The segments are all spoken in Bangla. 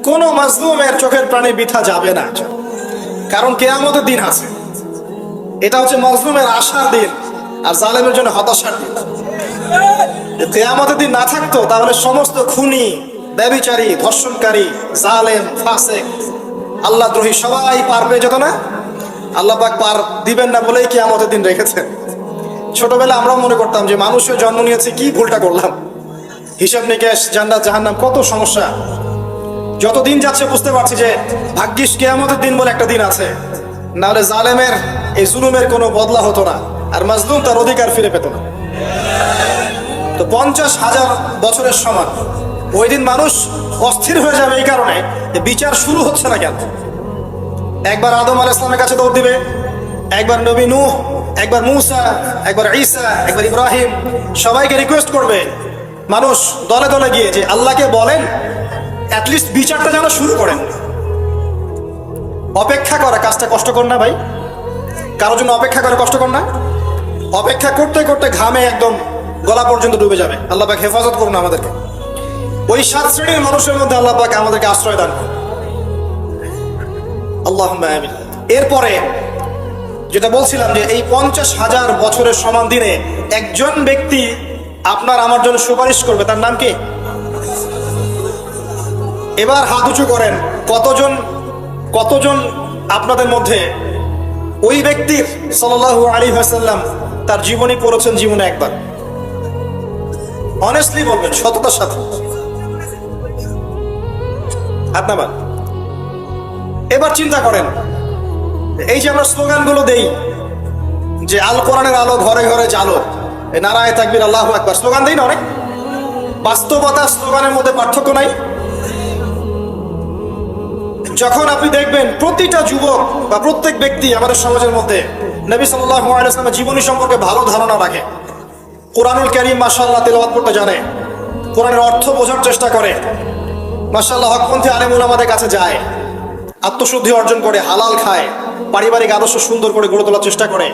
কোনো মাজলুমের চোখের পানি বৃথা যাবে না, কারণ কিয়ামতের দিন আছে। এটা হচ্ছে মাজলুমের আশার দিন আর জালেমের জন্য হতাশার দিন। কিয়ামতের দিন না থাকতো তাহলে সমস্ত খুনি, ব্যভিচারী, ধর্ষণকারী, জালেম, ফাসেক, আল্লাহদ্রোহী সবাই পার পেয়ে যেত না। আল্লাহ পাক পার দিবেন না বলেই কিয়ামতের দিন রেখেছেন। ছোটবেলা আমরাও মনে করতাম যে মানুষের জন্ম নিয়েছে, কি ভুলটা করলাম, হিসাব নিকেশ, জান্নাত জাহান্নাম, কত সমস্যা। যত দিন যাচ্ছে বুঝতে পারছি যে ভাগ্যিস কিয়ামতের দিন বলে একটা দিন আছে, নাহলে জালেমের এই জুলুমের কোনো বদলা হতো না, আর মাজলুম তার অধিকার ফিরে পেত না। তো 50,000 বছরের সমান ওই দিন মানুষ অস্থির হয়ে যাবে এই কারণে বিচার শুরু হচ্ছে না কেন। একবার আদম আলাইহিস সালামের কাছে দৌড় দিবে, একবার নবী নূহ, একবার মূসা, একবার ঈসা, একবার ইব্রাহিম, সবাইকে রিকোয়েস্ট করবে মানুষ দলে দলে গিয়ে যে আল্লাহকে বলেন অ্যাটলিস্ট বিচারটা যেন শুরু করেন। অপেক্ষা করা কাজটা কষ্টকর না ভাই? কারোর জন্য অপেক্ষা করে কষ্টকর না? অপেক্ষা করতে করতে ঘামে একদম গলা পর্যন্ত ডুবে যাবে। আল্লাহ পাক হেফাজত করুন আমাদেরকে। ওই 7 শ্রেণীর মানুষের মধ্যে আল্লাহ পাক আমাদেরকে আশ্রয় দান করুন, আল্লাহুম্মা আমিন। এরপরে যেটা বলছিলাম যে এই 50,000 বছরের সমান দিনে একজন ব্যক্তি আপনার আমার জন্য সুপারিশ করবে, তার নাম কি? এবার হাত উঁচু করেন, কতজন আপনাদের মধ্যে ওই ব্যক্তির সাল্লাল্লাহু আলাইহি ওয়াসাল্লাম তার জীবনী পড়েছেন জীবনে একবার? অনেস্টলি বলবেন, সততার সাথে। হাত নামান। এবার চিন্তা করেন, এই যে আমরা স্লোগানগুলো দেই যে আল কোরআনের আলো ঘরে ঘরে জ্বালো, নারায়ে তাকবীর, আল্লাহু আকবার, স্লোগান দেই না অনেক? বাস্তবতা স্লোগানের মধ্যে পার্থক্য নাই। যখন আপনি দেখবেন প্রতিটা যুবক বা প্রত্যেক ব্যক্তি আমাদের সমাজের মধ্যে নবী সাল্লাল্লাহু আলাইহি ওয়াসাল্লামের জীবনী সম্পর্কে ভালো ধারণা রাখে, কোরআনুল কারীম মাশাআল্লাহ তেলাওয়াত করতে জানে, কোরআনের অর্থ বোঝার চেষ্টা করে, মাশাআল্লাহ হকপন্থী আলেম উলামাদের কাছে যায়, আত্মশুদ্ধি অর্জন করে, হালাল খায়, পারিবারিক আদর্শ সুন্দর করে গড়ে তোলার চেষ্টা করে,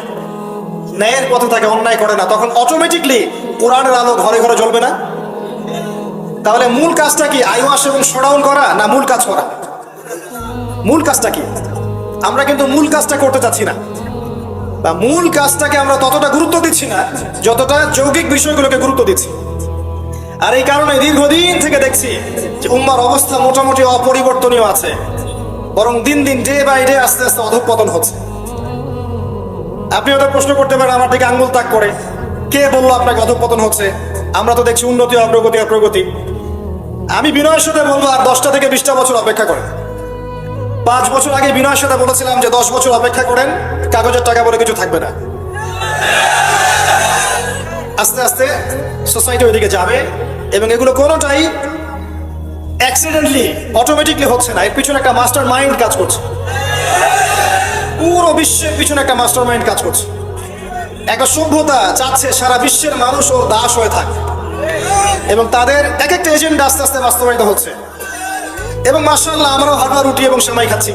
ন্যায়ের পথে থাকে, অন্যায় করে না, তখন অটোমেটিকলি কোরআনের আলো ঘরে ঘরে জ্বলবে না? তাহলে মূল কাজটা কি? আইওয়াশ এবং শোডাউন করা, না মূল কাজ করা? মূল কাজটা কি? আমরা কিন্তু মূল কাজটা করতে চাচ্ছি না, বা মূল কাজটাকে আমরা ততটা গুরুত্ব দিচ্ছি না যতটা যৌগিক বিষয়গুলোকে গুরুত্ব দিচ্ছি। আর এই কারণে দীর্ঘদিন থেকে দেখছি যে উম্মার অবস্থা মোটামুটি অপরিবর্তনীয় আছে, বরং দিন দিন ডে বাই ডে আস্তে আস্তে অধঃপতন হচ্ছে। আপনি হয়তো প্রশ্ন করতে পারেন আমার দিকে আঙ্গুল তাক করে, কে বললো আপনাকে অধঃপতন হচ্ছে? আমরা তো দেখছি উন্নতি, অগ্রগতি, অগ্রগতি। আমি বিনয়ের সাথে বলবো আর 10টা থেকে 20টা বছর অপেক্ষা করেন। 5 বছর আগে বিনয়ের সাথে বলেছিলাম যে 10 বছর অপেক্ষা করেন, কাগজের টাকা বলে কিছু থাকবে না। আস্তে আস্তে সোসাইটি ওইদিকে যাবে, এবং এগুলো কোনোটাই অ্যাক্সিডেন্টলি অটোমেটিকলি হচ্ছে না, এর পিছনে একটা মাস্টার মাইন্ড কাজ করছে। পুরো বিশ্বের পিছনে একটা মাস্টার মাইন্ড কাজ করছে। একটা সভ্যতা চাচ্ছে সারা বিশ্বের মানুষ ওর দাস হয়ে থাকে, এবং তাদের এক একটা এজেন্ডা আস্তে আস্তে বাস্তবায়িত হচ্ছে। এবং মাশাআল্লাহ আমরাও হালুয়া রুটি এবং সেমাই খাচ্ছি,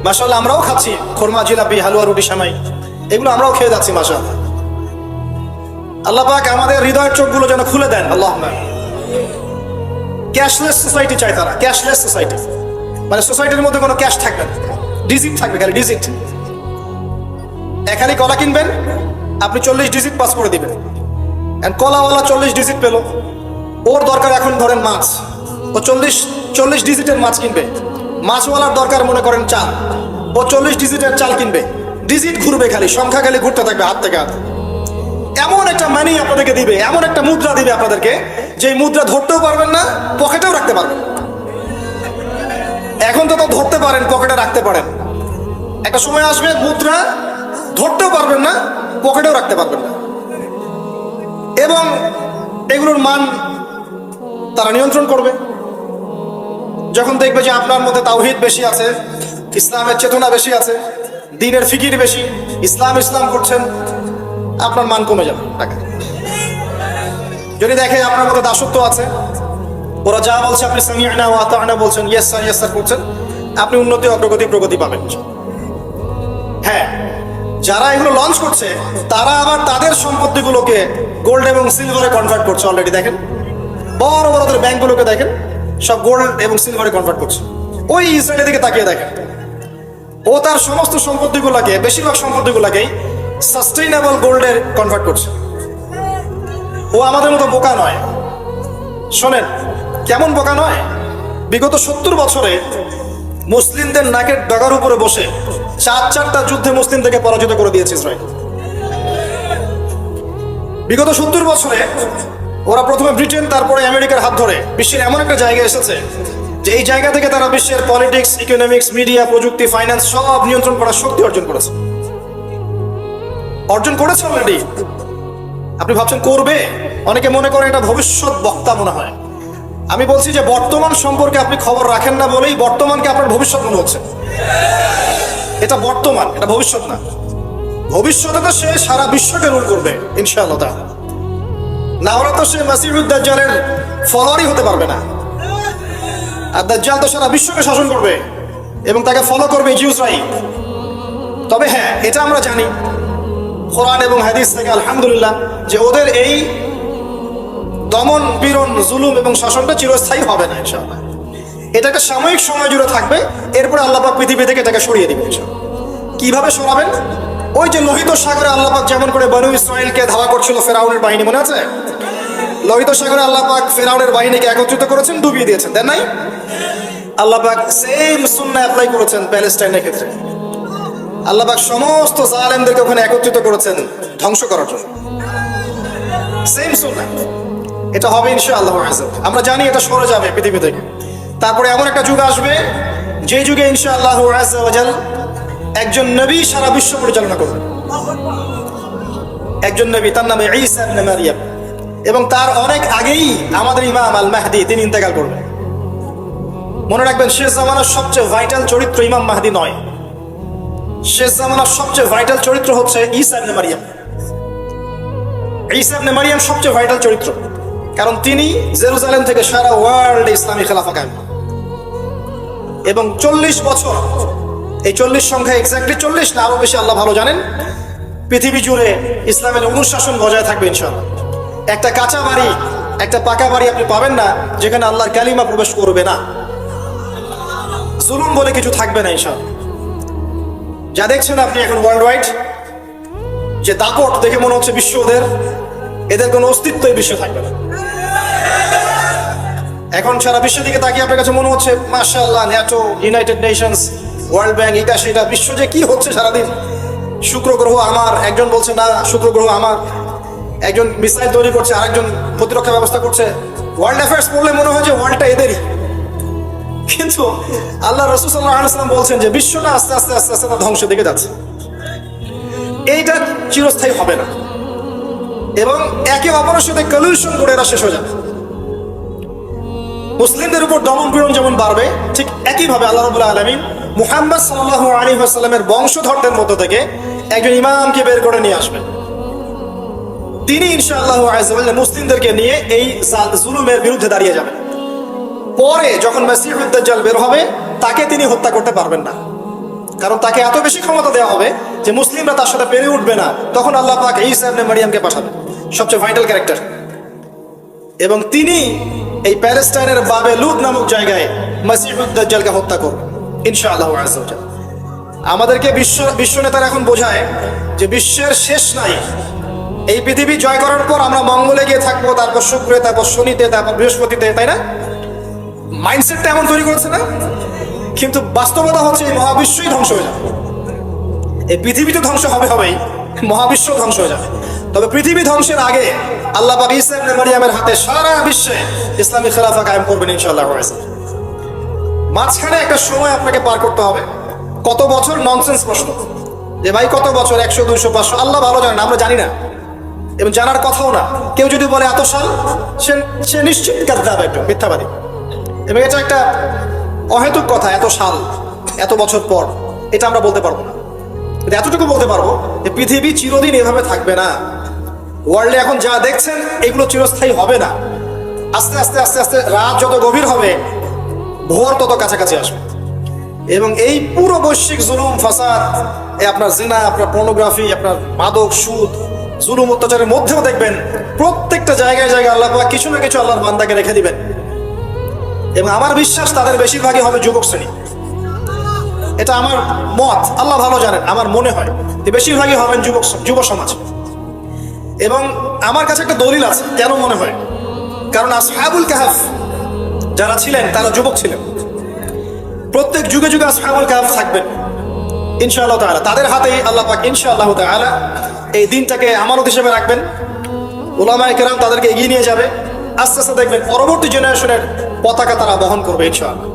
মাশাআল্লাহ আমরাও খাচ্ছি খোরমা, জিলাপি, হালুয়া রুটি, সেমাই, এগুলো আমরাও খেয়ে যাচ্ছি মাশাআল্লাহ। আল্লাহ পাক আমাদের হৃদয়ের চোখগুলো যেন খুলে দেন, আল্লাহুম্মা। ক্যাশলেস সোসাইটি চাই তারা, ক্যাশলেস সোসাইটি, মানে সোসাইটির মধ্যে কোনো ক্যাশ থাকবে না, ডিজিট থাকবে, খালি ডিজিট। এখানে কলা কিনবেন, আপনি 40 ডিজিট পাস করে দিবেন, কলাওয়ালা 40 ডিজিট পেল, ওর দরকার এখন ধরেন মাছ, ও 40 ডিজিটের মাছ কিনবে। মাছওয়ালার দরকার মনে করেন চাল, ও 40 ডিজিটের চাল কিনবে। ডিজিট ঘুরবে, খালি সংখ্যা খালি ঘুরতে থাকবে হাত থেকে হাত। এমন একটা মানি আপনাদেরকে দিবে, এমন একটা মুদ্রা দিবে আপনাদেরকে, যে মুদ্রা ধরতেও পারবেন না, পকেটেও রাখতে পারবেন। এখন তো ধরতে পারেন, পকেটে রাখতে পারেন, একটা সময় আসবে মুদ্রা ধরতেও পারবেন না, পকেটেও রাখতে পারবেন না। এবং এগুলোর মান তারা নিয়ন্ত্রণ করবে। যখন দেখবে যে আপনার মধ্যে তাওহীদ বেশি আছে, ইসলামের চেতনা বেশি আছে, দ্বীনের ফিকির বেশি, ইসলাম ইসলাম করছেন, আপনার মান কমে যাবে। যদি দেখে আপনার মধ্যে দাসত্ব আছে, ওরা যা বলছে আপনি সামি'না ওয়া আতা'না বলছেন, ইয়েস স্যার ইয়েস স্যার করছেন, আপনি উন্নতি, অগ্রগতি, প্রগতি পাবেন। হ্যাঁ, যারা এগুলো লঞ্চ করছে তারা আবার তাদের সম্পত্তিগুলোকে গোল্ড এবং সিলভারে কনভার্ট করছে অলরেডি। দেখেন বড় বড় ব্যাংকগুলোকে দেখেন, সব গোল্ড এবং সিলভারে কনভার্ট করছে। ওই ইসরায়েলের দিকে তাকিয়ে দেখেন, ও তার সমস্ত সম্পত্তিগুলোকে, বেশিরভাগ সম্পত্তিগুলোকেই সাস্টেইনেবল গোল্ডে কনভার্ট করছে। ও আমাদের মতো বোকা নয়। শোনেন, কেমন বোকা নয়? বিগত 70 বছরে মুসলিমদের নাকের ডগার উপরে বসে 4টা যুদ্ধে মুসলিমদেরকে পরাজিত করে দিয়েছে ইসরায়েল। বিগত 70 বছরে ওরা প্রথমে ব্রিটেন, তারপরে আমেরিকার হাত ধরে বিশ্বের এমন একটা জায়গায় এসেছে যে এই জায়গা থেকে তারা বিশ্বের পলিটিক্স, ইকোনমিক্স, মিডিয়া, প্রযুক্তি, ফাইন্যান্স সব নিয়ন্ত্রণ করার শক্তি অর্জন করেছে অলরেডি। আপনি ভাবছেন করবে? অনেকে মনে করে এটা ভবিষ্যৎ বক্তা মনে হয়। আমি বলছি যে বর্তমান সম্পর্কে আপনি খবর রাখেন না বলেই বর্তমানকে আপনার ভবিষ্যৎ মনে হচ্ছে। এটা বর্তমান, এটা ভবিষ্যৎ না। ভবিষ্যতে তো সে সারা বিশ্বকে রুল করবে ইনশাআল্লাহ তাআলা। না হলে তো সে মাসিহুদ দাজ্জালের ফলোয়ারই হতে পারবে না। আর দাজ্জাল তো সারা বিশ্বকে শাসন করবে এবং তাকে ফলো করবে জিউসরাই। তবে হ্যাঁ, এটা আমরা জানি কোরআন এবং হাদিস থেকে আলহামদুলিল্লাহ যে ওদের এই দমন, পীড়ন, জুলুম এবং শাসনটা চিরস্থায়ী হবে না ইনশাআল্লাহ। এটা একটা সাময়িক সময় জুড়ে থাকবে, এরপরে আল্লাহ পাক পৃথিবী থেকে এটাকে সরিয়ে দিবেন ইনশাআল্লাহ। কিভাবে সরাবেন? ওই যে লোহিত সাগরে আল্লাহ পাক যেমন করে বনু ইসরাইলকে ধাওয়া করছিল ফেরাউনের বাহিনী, মনে আছে? লোহিত সাগরে আল্লাহ পাক ফেরাউনের বাহিনীকে একত্রিত করেছেন, ডুবিয়ে দিয়েছেন, দেন নাই? আল্লাহ পাক সেম সুন্নাহ অ্যাপ্লাই করেছেন প্যালেস্টাইনের ক্ষেত্রে। আল্লাহ পাক সমস্ত জালেমদেরকে ওখানে একত্রিত করেছেন ধ্বংস করার জন্য। সেম সুন্নাহ, এটা হবে ইনশাআল্লাহ। আমরা জানি এটা সরে যাবে পৃথিবী থেকে। তারপরে এমন একটা যুগ আসবে যে যুগে ইনশাআল্লাহ আযজা ওয়া জাল একজন নবী সারা বিশ্ব পরিচালনা করবে। একজন নবী, তার নামে ঈসা ইবনে মারইয়াম, এবং তার অনেক আগেই আমাদের ইমাম আল মাহদি তিনি ইন্তেকাল করবেন। মনে রাখবেন, শেষ জামানার সবচেয়ে ভাইটাল চরিত্র ইমাম মাহদি নয়। শেষ জামানার সবচেয়ে ভাইটাল চরিত্র হচ্ছে ঈসা ইবনে মারইয়াম। ঈসা ইবনে মারইয়াম সবচেয়ে ভাইটাল চরিত্র, কারণ তিনি জেরুজালেম থেকে সারা ওয়ার্ল্ডে ইসলামী খেলাফা কায়েম এবং 40 বছর, এই 40 সংখ্যা এক্স্যাক্টলি 40 না আরো বেশি আল্লাহ ভালো জানেন, পৃথিবী জুড়ে ইসলামের অনুশাসন বজায় থাকবে ইনশাআল্লাহ। একটা কাঁচা বাড়ি, একটা পাকা বাড়ি আপনি পাবেন না যেখানে আল্লাহর কালিমা প্রবেশ করবে না, জুলুম বলে কিছু থাকবে না ইনশাআল্লাহ। যা দেখছেন আপনি এখন ওয়ার্ল্ড ওয়াইড যে দাপট, দেখে মনে হচ্ছে বিশ্ব এদের কোনো অস্তিত্ব এই বিশ্বে থাকবে না। এখন সারা বিশ্বের দিকে তাকিয়ে আপনার কাছে মনে হচ্ছে মাশাআল্লাহ, NATO, United Nations, world bank, এটা সেটা, বিশ্ব যে কি হচ্ছে সারাদিন। শুক্র গ্রহ আমার, একজন বলছে না শুক্র গ্রহ আমার, একজন মিসাইল তৈরি করছে, আরেকজন প্রতিরক্ষা ব্যবস্থা করছে। ওয়ার্ল্ড অ্যাফেয়ার্স পড়লে মনে হয় যে ওয়ার্ল্ডটা এদেরই, কিন্তু আল্লাহ রাসূল সাল্লাল্লাহু আলাইহি ওয়াসাল্লাম বলছেন যে বিশ্বটা আস্তে আস্তে আস্তে আস্তে ধ্বংসের দিকে যাচ্ছে। এইটা চিরস্থায়ী হবে না এবং একে অপরের সাথে কলিউশন করে এরা শেষ হয়ে যাবে। মুসলিমদের উপর দমন পীড়ন যেমন বাড়বে, ঠিক একইভাবে আল্লাহ রাব্বুল আলামিন মুহাম্মদ সাল্লাল্লাহু আলাইহি ওয়াসাল্লামের বংশধরদের মধ্য থেকে একজন ইমামকে বের করে নিয়ে আসবেন। তিনি ইনশাআল্লাহ আযজা ওয়া জাল্লা মুসলিমদেরকে নিয়ে এই জুলুমের বিরুদ্ধে দাঁড়িয়ে যাবেন। পরে যখন মাসিহুদ দাজ্জাল বের হবে, তাকে তিনি হত্যা করতে পারবেন না, কারণ তাকে এত বেশি ক্ষমতা দেওয়া হবে যে মুসলিমরা তার সাথে পেরে উঠবে না। তখন আল্লাহ পাক ঈসা ইবনে মারইয়ামকে পাঠাবেন, সবচেয়ে ভাইটাল ক্যারেক্টার, এবং তিনি এই প্যালেস্টাইনের বাবে লুদ নামক জায়গায় মাসিহুদ দাজ্জালকে হত্যা করবেন ইনশাআল্লাহ আযজা ওয়া জাল্লা। আমাদেরকে বিশ্ব নেতারা এখন বোঝায় যে বিশ্বের শেষ নাই, এই পৃথিবী জয় করার পর আমরা মঙ্গলে গিয়ে থাকবো, তারপর শুক্রে, তারপর শনিতে, তারপর বৃহস্পতিতে, তাই না? মাইন্ডসেটটা এমন তৈরি করেছে না? কিন্তু বাস্তবতা হচ্ছে এই মহাবিশ্বই ধ্বংস হয়ে যাবে। এই পৃথিবী তো ধ্বংস হবেই, মহাবিশ্ব ধ্বংস হয়ে যাবে। তবে পৃথিবী ধ্বংসের আগে আল্লাহ পাক ঈসা ইবনে মারইয়ামের হাতে সারা বিশ্বে ইসলামী খেলাফা কায়েম করবেন ইনশাআল্লাহ। মাঝখানে একটা সময় আপনাকে পার করতে হবে। কত বছর? ননসেন্স প্রশ্ন যে ভাই কত বছর, 100, 200, 500, আল্লাহ ভালো জানেন, আমরা জানি না এবং জানার কথাও না। কেউ যদি বলে এত সাল, সে নিশ্চিত কাযযাব, একটু মিথ্যাবাদী। এবং এটা একটা অহেতুক কথা, এত সাল, এত বছর পর, এটা আমরা বলতে পারবো না। কিন্তু এতটুকু বলতে পারবো যে পৃথিবী চিরদিন এভাবে থাকবে না। ওয়ার্ল্ডে এখন যা দেখছেন এগুলো চিরস্থায়ী হবে না। আস্তে আস্তে আস্তে আস্তে রাত যত গভীর হবে, ভোর তত কাছাকাছি আসবে এবং এই পুরো বৈশ্বিক জুলুম, ফাসাদ, আপনার জিনা, আপনার পর্নোগ্রাফি, আপনার মাদক, সুদ, জুলুম, অত্যাচারের মধ্যেও দেখবেন প্রত্যেকটা জায়গায় জায়গায় আল্লাহ পাক কিছু না কিছু আল্লাহর বান্দাকে রেখে দিবেন এবং আমার বিশ্বাস তাদের বেশিরভাগই হবে যুবক শ্রেণী। এটা আমার মত, আল্লাহ ভালো জানেন, আমার মনে হয় যে বেশিরভাগই হবেন যুব সমাজ। এবং আমার কাছে একটা দলিল আছে কেন মনে হয়, কারণ আসহাবুল কাহাফ যারা ছিলেন তারা যুবক ছিলেন। প্রত্যেক যুগে যুগে আসহাবুল কাহাফ থাকবেন ইনশাআল্লাহ তাআলা। তাদের হাতেই আল্লাহ পাক ইনশাআল্লাহ তাআলা এই দিনটাকে আমানত হিসেবে রাখবেন। উলামায়ে কেরাম তাদেরকে এগিয়ে নিয়ে যাবে, আস্তে আস্তে দেখবেন পরবর্তী জেনারেশনের পতাকা তারা বহন করবে ইনশাআল্লাহ।